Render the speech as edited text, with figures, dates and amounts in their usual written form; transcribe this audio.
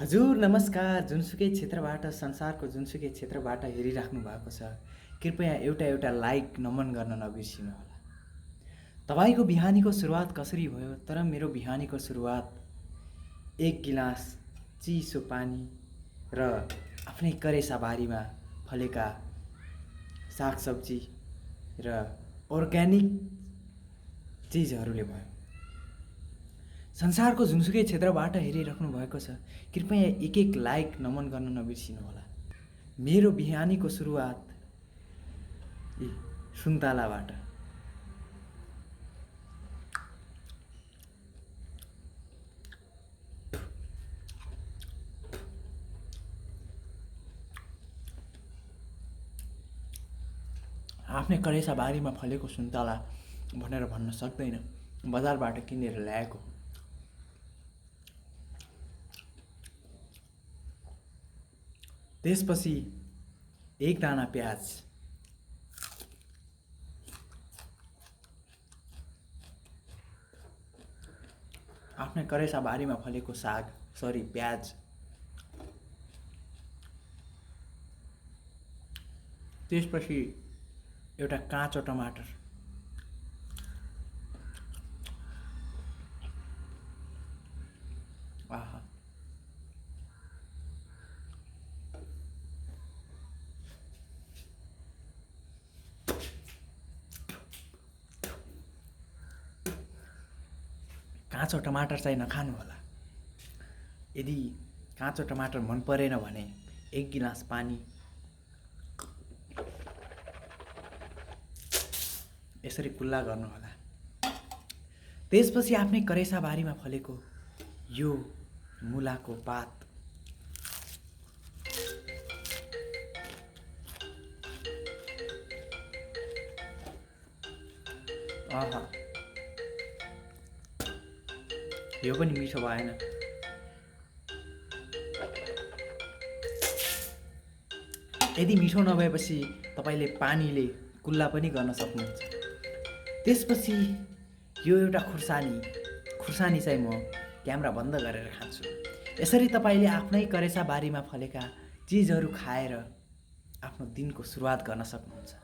हजुर नमस्कार। जुनसुकै क्षेत्रबाट संसारको जुनसुकै क्षेत्रबाट हेरिराख्नु भएको छ, कृपया एउटा लाइक नमन गर्न नबिर्सिनुहोला। तपाईँको बिहानीको सुरुवात कसरी भयो? तर मेरो बिहानीको सुरुवात एक गिलास चिसो पानी र आफ्नै करेसा बारीमा फलेका सागसब्जी र अर्ग्यानिक चिजहरूले भयो। संसारको जुनसुकै क्षेत्रबाट हेरिराख्नु भएको छ, कृपया एक लाइक नमन गर्न नबिर्सिनुहोला। मेरो बिहानीको सुरुवात यी सुन्तलाबाट। आफ्नै करेसा बारीमा फलेको सुन्तला भनेर भन्न सक्दैन, बजारबाट किनेर ल्याएको। त्यसपछि एक दाना प्याज, आफ्नै करेसा बारीमा फलेको प्याज, त्यसपछि एउटा काँचो टमाटर, आहा, काँचो टमाटर चाहिँ नखानु होला। यदि काँचो टमाटर मन परेन भने एक गिलास पानी यसरी कुल्ला गर्नुहोला। त्यसपछि आफ्नै करेसा बारीमा फलेको यो मुलाको पात, आहा, यो पनि मिठो भएन। यदि मिठो नभएपछि तपाईँले पानीले कुल्ला पनि गर्न सक्नुहुन्छ। त्यसपछि यो एउटा खुर्सानी चाहिँ म क्यामेरा बन्द गरेर खान्छु। यसरी तपाईँले आफ्नै करेसा बारीमा फलेका चिजहरू खाएर आफ्नो दिनको सुरुवात गर्न सक्नुहुन्छ।